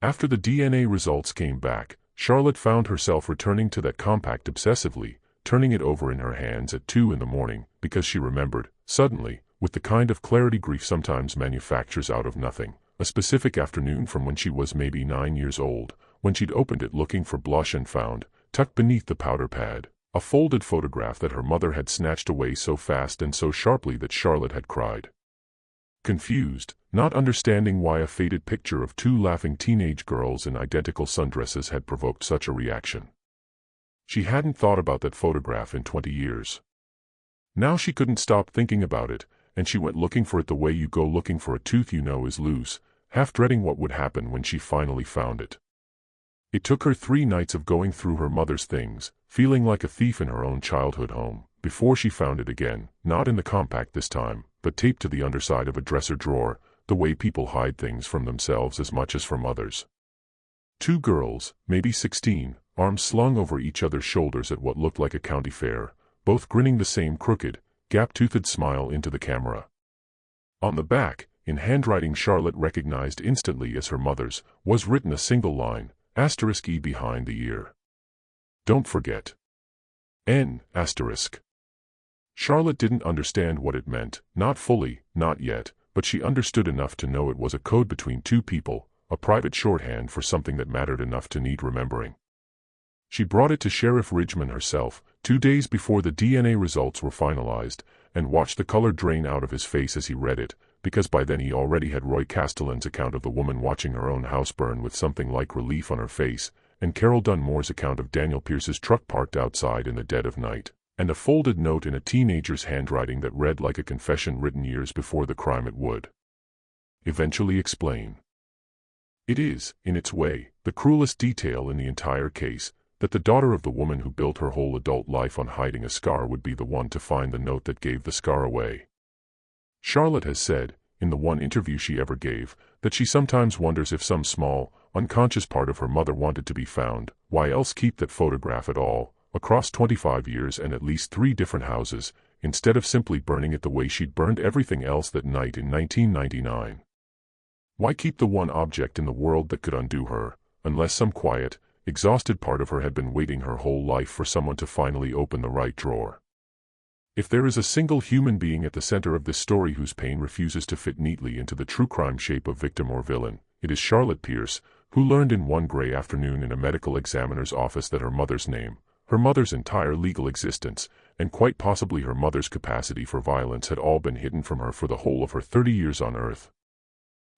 After the DNA results came back, Charlotte found herself returning to that compact obsessively, turning it over in her hands at 2 in the morning, because she remembered, suddenly, with the kind of clarity grief sometimes manufactures out of nothing, a specific afternoon from when she was maybe 9 years old, when she'd opened it looking for blush and found, tucked beneath the powder pad, a folded photograph that her mother had snatched away so fast and so sharply that Charlotte had cried. Confused, not understanding why a faded picture of 2 laughing teenage girls in identical sundresses had provoked such a reaction. She hadn't thought about that photograph in 20 years. Now she couldn't stop thinking about it, and she went looking for it the way you go looking for a tooth you know is loose, half dreading what would happen when she finally found it. It took her 3 nights of going through her mother's things, feeling like a thief in her own childhood home, before she found it again, not in the compact this time, but taped to the underside of a dresser drawer, the way people hide things from themselves as much as from others. 2 girls, maybe 16, arms slung over each other's shoulders at what looked like a county fair, both grinning the same crooked, gap-toothed smile into the camera. On the back, in handwriting Charlotte recognized instantly as her mother's, was written a single line, *E behind the ear. Don't forget. N***. Charlotte didn't understand what it meant, not fully, not yet, but she understood enough to know it was a code between 2 people, a private shorthand for something that mattered enough to need remembering. She brought it to Sheriff Ridgman herself, 2 days before the DNA results were finalized, and watched the color drain out of his face as he read it, because by then he already had Roy Castellan's account of the woman watching her own house burn with something like relief on her face, and Carol Dunmore's account of Daniel Pierce's truck parked outside in the dead of night, and a folded note in a teenager's handwriting that read like a confession written years before the crime it would eventually explain. It is, in its way, the cruelest detail in the entire case, that the daughter of the woman who built her whole adult life on hiding a scar would be the one to find the note that gave the scar away. Charlotte has said, in the one interview she ever gave, that she sometimes wonders if some small, unconscious part of her mother wanted to be found. Why else keep that photograph at all, across 25 years and at least 3 different houses, instead of simply burning it the way she'd burned everything else that night in 1999? Why keep the one object in the world that could undo her, unless some quiet, exhausted part of her had been waiting her whole life for someone to finally open the right drawer? If there is a single human being at the center of this story whose pain refuses to fit neatly into the true crime shape of victim or villain, it is Charlotte Pierce, who learned in one gray afternoon in a medical examiner's office that her mother's name, her mother's entire legal existence, and quite possibly her mother's capacity for violence had all been hidden from her for the whole of her 30 years on Earth.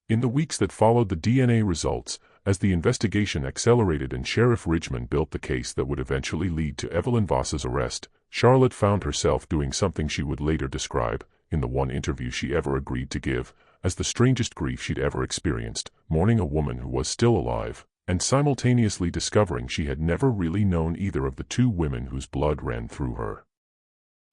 In the weeks that followed the DNA results, as the investigation accelerated and Sheriff Ridgman built the case that would eventually lead to Evelyn Voss's arrest, Charlotte found herself doing something she would later describe, in the one interview she ever agreed to give, as the strangest grief she'd ever experienced, mourning a woman who was still alive, and simultaneously discovering she had never really known either of the two women whose blood ran through her.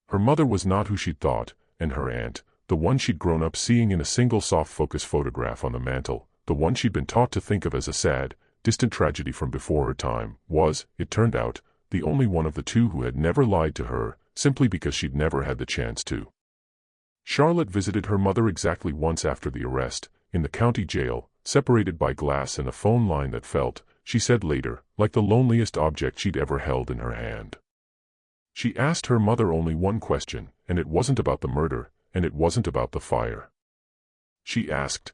Her mother was not who she'd thought, and her aunt, the one she'd grown up seeing in a single soft-focus photograph on the mantel, the one she'd been taught to think of as a sad, distant tragedy from before her time, was, it turned out, the only one of the two who had never lied to her, simply because she'd never had the chance to. Charlotte visited her mother exactly once after the arrest, in the county jail, separated by glass and a phone line that felt, she said later, like the loneliest object she'd ever held in her hand. She asked her mother only one question, and it wasn't about the murder, and it wasn't about the fire. She asked,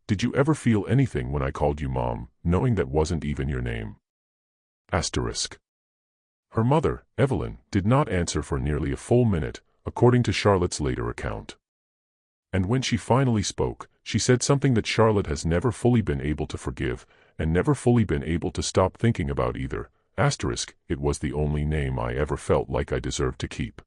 did you ever feel anything when I called you Mom, knowing that wasn't even your name? Her mother, Evelyn, did not answer for nearly a full minute, according to Charlotte's later account. And when she finally spoke, she said something that Charlotte has never fully been able to forgive, and never fully been able to stop thinking about either. It was the only name I ever felt like I deserved to keep.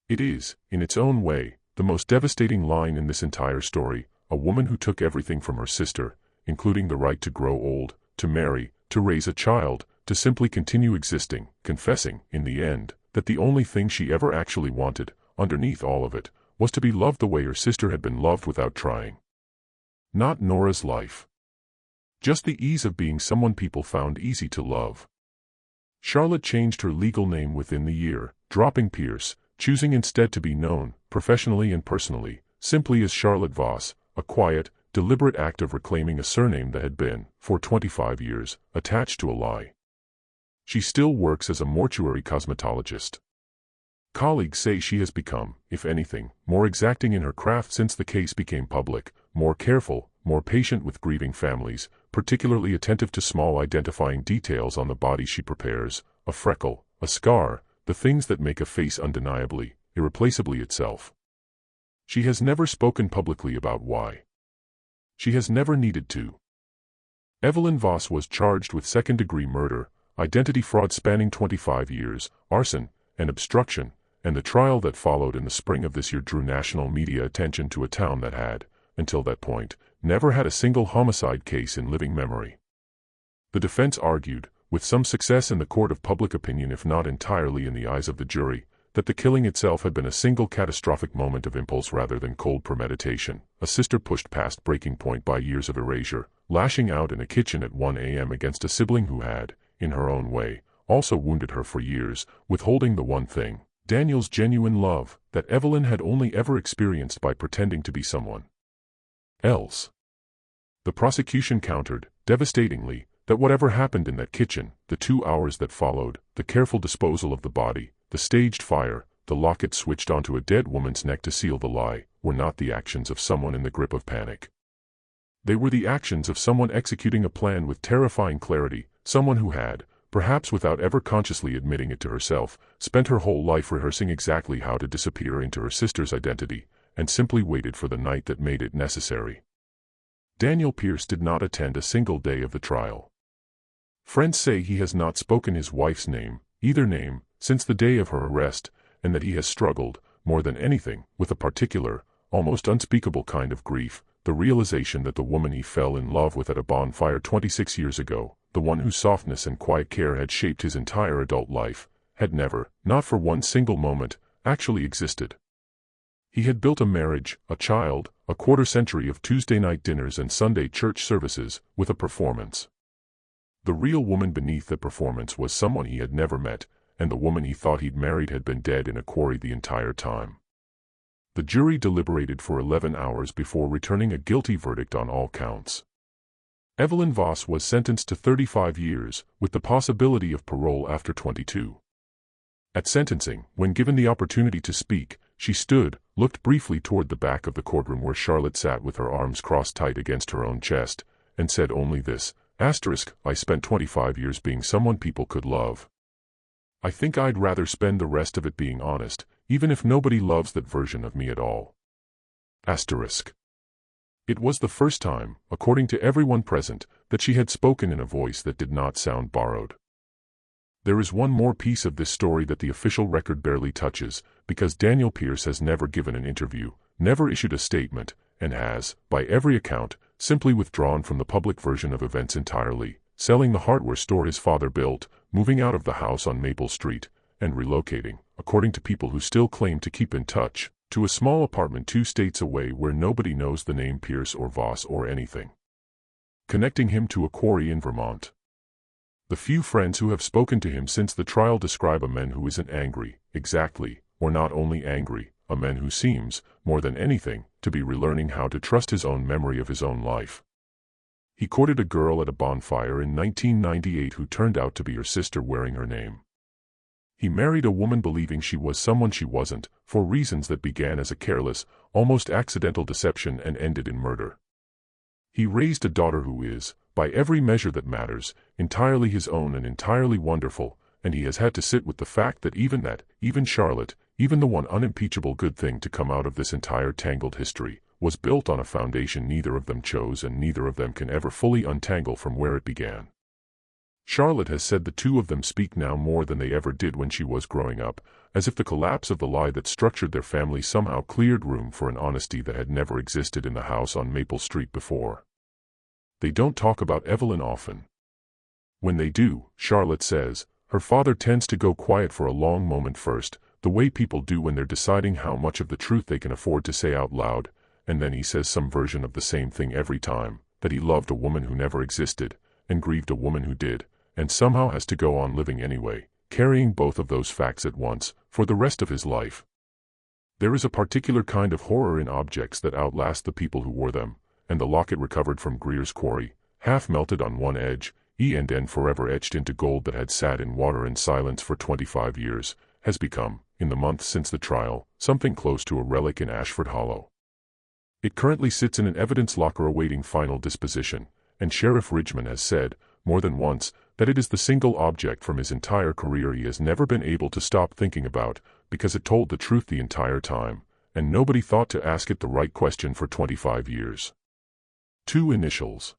It is, in its own way, the most devastating line in this entire story, a woman who took everything from her sister, including the right to grow old, to marry, to raise a child, to simply continue existing, confessing, in the end, that the only thing she ever actually wanted, underneath all of it, was to be loved the way her sister had been loved without trying. Not Nora's life. Just the ease of being someone people found easy to love. Charlotte changed her legal name within the year, dropping Pierce, choosing instead to be known, professionally and personally, simply as Charlotte Voss, a quiet, deliberate act of reclaiming a surname that had been, for 25 years, attached to a lie. She still works as a mortuary cosmetologist. Colleagues say she has become, if anything, more exacting in her craft since the case became public, more careful, more patient with grieving families, particularly attentive to small identifying details on the body she prepares, a freckle, a scar, the things that make a face undeniably, irreplaceably itself. She has never spoken publicly about why. She has never needed to. Evelyn Voss was charged with second-degree murder, identity fraud spanning 25 years, arson, and obstruction, and the trial that followed in the spring of this year drew national media attention to a town that had, until that point, never had a single homicide case in living memory. The defense argued, with some success in the court of public opinion if not entirely in the eyes of the jury, that the killing itself had been a single catastrophic moment of impulse rather than cold premeditation, a sister pushed past breaking point by years of erasure, lashing out in a kitchen at 1 a.m. against a sibling who had, in her own way, also wounded her for years, withholding the one thing, Daniel's genuine love, that Evelyn had only ever experienced by pretending to be someone else. The prosecution countered, devastatingly, that whatever happened in that kitchen, the 2 hours that followed, the careful disposal of the body, the staged fire, the locket switched onto a dead woman's neck to seal the lie, were not the actions of someone in the grip of panic. They were the actions of someone executing a plan with terrifying clarity, someone who had, perhaps without ever consciously admitting it to herself, spent her whole life rehearsing exactly how to disappear into her sister's identity, and simply waited for the night that made it necessary. Daniel Pierce did not attend a single day of the trial. Friends say he has not spoken his wife's name, either name, since the day of her arrest, and that he has struggled, more than anything, with a particular, almost unspeakable kind of grief, the realization that the woman he fell in love with at a bonfire 26 years ago, the one whose softness and quiet care had shaped his entire adult life, had never, not for one single moment, actually existed. He had built a marriage, a child, a quarter-century of Tuesday night dinners and Sunday church services, with a performance. The real woman beneath the performance was someone he had never met, and the woman he thought he'd married had been dead in a quarry the entire time. The jury deliberated for 11 hours before returning a guilty verdict on all counts. Evelyn Voss was sentenced to 35 years, with the possibility of parole after 22. At sentencing, when given the opportunity to speak, she stood, looked briefly toward the back of the courtroom where Charlotte sat with her arms crossed tight against her own chest, and said only this, I spent 25 years being someone people could love. I think I'd rather spend the rest of it being honest, even if nobody loves that version of me at all. Asterisk. It was the first time, according to everyone present, that she had spoken in a voice that did not sound borrowed. There is one more piece of this story that the official record barely touches, because Daniel Pierce has never given an interview, never issued a statement, and has, by every account, simply withdrawn from the public version of events entirely, selling the hardware store his father built, moving out of the house on Maple Street, and relocating, according to people who still claim to keep in touch, to a small apartment 2 states away where nobody knows the name Pierce or Voss or anything, connecting him to a quarry in Vermont. The few friends who have spoken to him since the trial describe a man who isn't angry, exactly, or not only angry, a man who seems, more than anything, to be relearning how to trust his own memory of his own life. He courted a girl at a bonfire in 1998 who turned out to be her sister wearing her name. He married a woman believing she was someone she wasn't, for reasons that began as a careless, almost accidental deception and ended in murder. He raised a daughter who is, by every measure that matters, entirely his own and entirely wonderful, and he has had to sit with the fact that even Charlotte, even the one unimpeachable good thing to come out of this entire tangled history, was built on a foundation neither of them chose and neither of them can ever fully untangle from where it began. Charlotte has said the two of them speak now more than they ever did when she was growing up, as if the collapse of the lie that structured their family somehow cleared room for an honesty that had never existed in the house on Maple Street before. They don't talk about Evelyn often. When they do, Charlotte says, her father tends to go quiet for a long moment first, the way people do when they're deciding how much of the truth they can afford to say out loud, and then he says some version of the same thing every time, that he loved a woman who never existed, and grieved a woman who did, and somehow has to go on living anyway, carrying both of those facts at once, for the rest of his life. There is a particular kind of horror in objects that outlast the people who wore them, and the locket recovered from Greer's quarry, half melted on one edge, and forever etched into gold that had sat in water and silence for 25 years, has become, in the months since the trial, something close to a relic in Ashford Hollow. It currently sits in an evidence locker awaiting final disposition, and Sheriff Ridgman has said, more than once, that it is the single object from his entire career he has never been able to stop thinking about, because it told the truth the entire time, and nobody thought to ask it the right question for 25 years. 2 initials.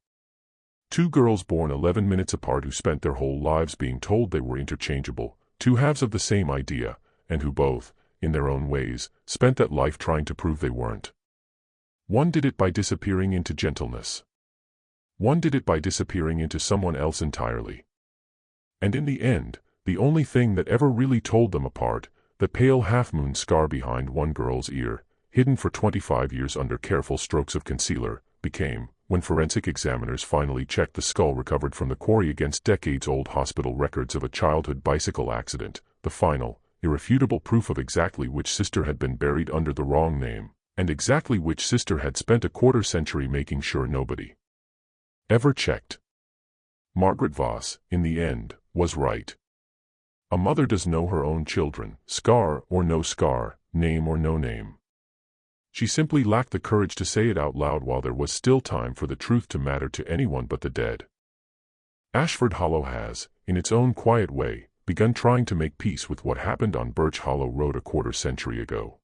2 girls born 11 minutes apart who spent their whole lives being told they were interchangeable, 2 halves of the same idea, and who both, in their own ways, spent that life trying to prove they weren't. One did it by disappearing into gentleness. One did it by disappearing into someone else entirely. And in the end, the only thing that ever really told them apart, the pale half-moon scar behind one girl's ear, hidden for 25 years under careful strokes of concealer, became, when forensic examiners finally checked the skull recovered from the quarry against decades-old hospital records of a childhood bicycle accident, the final, irrefutable proof of exactly which sister had been buried under the wrong name, and exactly which sister had spent a quarter-century making sure nobody ever checked. Margaret Voss, in the end, was right. A mother does know her own children, scar or no scar, name or no name. She simply lacked the courage to say it out loud while there was still time for the truth to matter to anyone but the dead. Ashford Hollow has, in its own quiet way, begun trying to make peace with what happened on Birch Hollow Road a quarter-century ago.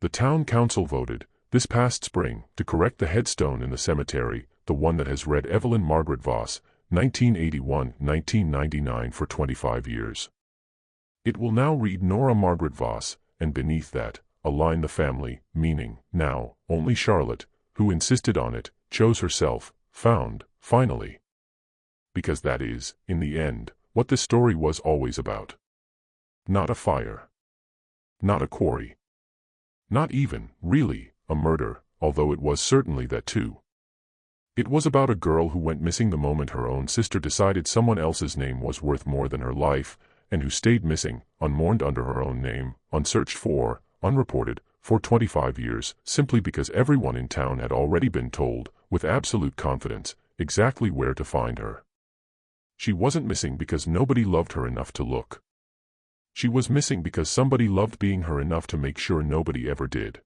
The town council voted, this past spring, to correct the headstone in the cemetery, the one that has read Evelyn Margaret Voss, 1981-1999 for 25 years. It will now read Nora Margaret Voss, and beneath that, a line the family, meaning, now, only Charlotte, who insisted on it, chose herself, found, finally. Because that is, in the end, what this story was always about. Not a fire. Not a quarry. Not even, really, a murder, although it was certainly that too. It was about a girl who went missing the moment her own sister decided someone else's name was worth more than her life, and who stayed missing, unmourned under her own name, unsearched for, unreported, for 25 years, simply because everyone in town had already been told, with absolute confidence, exactly where to find her. She wasn't missing because nobody loved her enough to look. She was missing because somebody loved being her enough to make sure nobody ever did.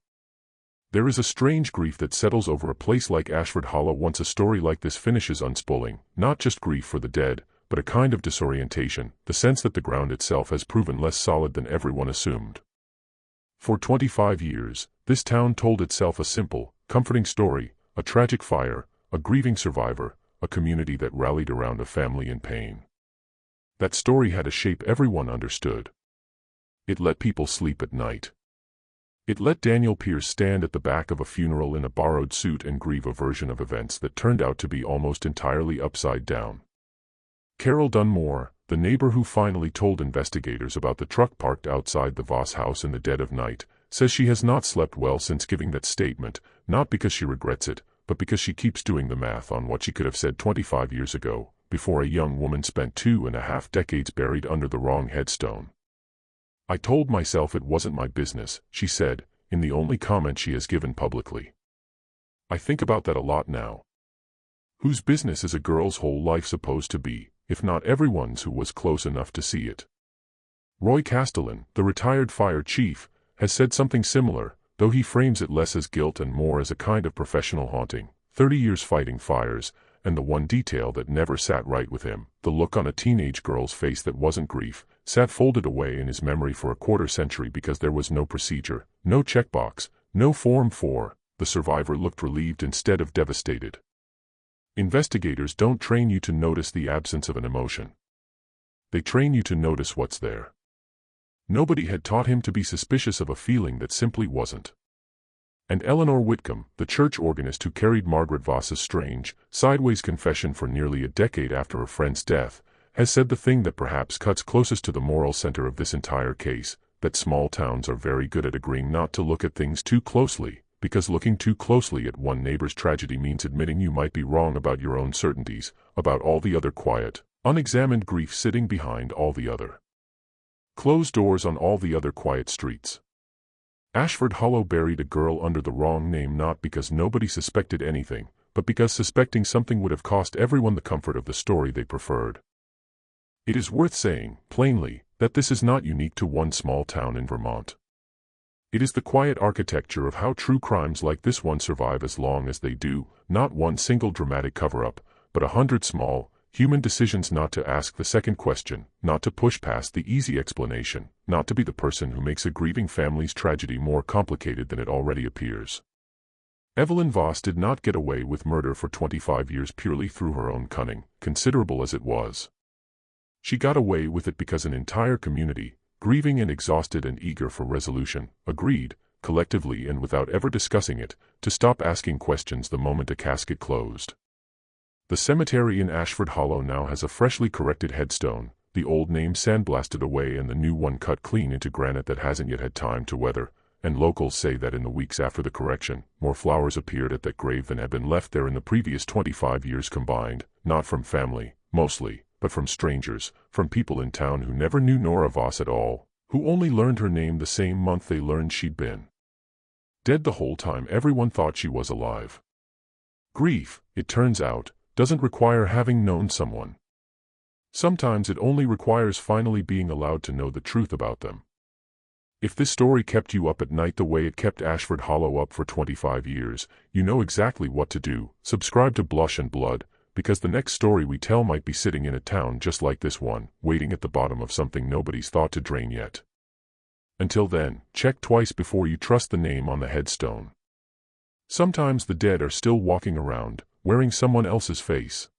There is a strange grief that settles over a place like Ashford Hollow once a story like this finishes unspooling, not just grief for the dead, but a kind of disorientation, the sense that the ground itself has proven less solid than everyone assumed. For 25 years, this town told itself a simple, comforting story, a tragic fire, a grieving survivor, a community that rallied around a family in pain. That story had a shape everyone understood. It let people sleep at night. It let Daniel Pierce stand at the back of a funeral in a borrowed suit and grieve a version of events that turned out to be almost entirely upside down. Carol Dunmore, the neighbor who finally told investigators about the truck parked outside the Voss house in the dead of night, says she has not slept well since giving that statement, not because she regrets it, but because she keeps doing the math on what she could have said 25 years ago, before a young woman spent 2.5 decades buried under the wrong headstone. "I told myself it wasn't my business," she said, in the only comment she has given publicly. "I think about that a lot now. Whose business is a girl's whole life supposed to be, if not everyone's who was close enough to see it?" Roy Castellan, the retired fire chief, has said something similar, though he frames it less as guilt and more as a kind of professional haunting. 30 years fighting fires, and the one detail that never sat right with him, the look on a teenage girl's face that wasn't grief, sat folded away in his memory for a quarter-century because there was no procedure, no checkbox, no Form 4. The survivor looked relieved instead of devastated. Investigators don't train you to notice the absence of an emotion. They train you to notice what's there. Nobody had taught him to be suspicious of a feeling that simply wasn't. And Eleanor Whitcomb, the church organist who carried Margaret Voss's strange, sideways confession for nearly a decade after her friend's death, has said the thing that perhaps cuts closest to the moral center of this entire case, that small towns are very good at agreeing not to look at things too closely, because looking too closely at one neighbor's tragedy means admitting you might be wrong about your own certainties, about all the other quiet, unexamined grief sitting behind all the other closed doors on all the other quiet streets. Ashford Hollow buried a girl under the wrong name not because nobody suspected anything, but because suspecting something would have cost everyone the comfort of the story they preferred. It is worth saying, plainly, that this is not unique to one small town in Vermont. It is the quiet architecture of how true crimes like this one survive as long as they do, not one single dramatic cover-up, but 100 small, human decisions not to ask the second question, not to push past the easy explanation, not to be the person who makes a grieving family's tragedy more complicated than it already appears. Evelyn Voss did not get away with murder for 25 years purely through her own cunning, considerable as it was. She got away with it because an entire community, grieving and exhausted and eager for resolution, agreed, collectively and without ever discussing it, to stop asking questions the moment a casket closed. The cemetery in Ashford Hollow now has a freshly corrected headstone, the old name sandblasted away and the new one cut clean into granite that hasn't yet had time to weather, and locals say that in the weeks after the correction, more flowers appeared at that grave than had been left there in the previous 25 years combined, not from family, mostly, but from strangers, from people in town who never knew Nora Voss at all, who only learned her name the same month they learned she'd been dead the whole time everyone thought she was alive. Grief, it turns out, doesn't require having known someone. Sometimes it only requires finally being allowed to know the truth about them. If this story kept you up at night the way it kept Ashford Hollow up for 25 years, you know exactly what to do. Subscribe to Blush and Blood, because the next story we tell might be sitting in a town just like this one, waiting at the bottom of something nobody's thought to drain yet. Until then, check twice before you trust the name on the headstone. Sometimes the dead are still walking around, wearing someone else's face.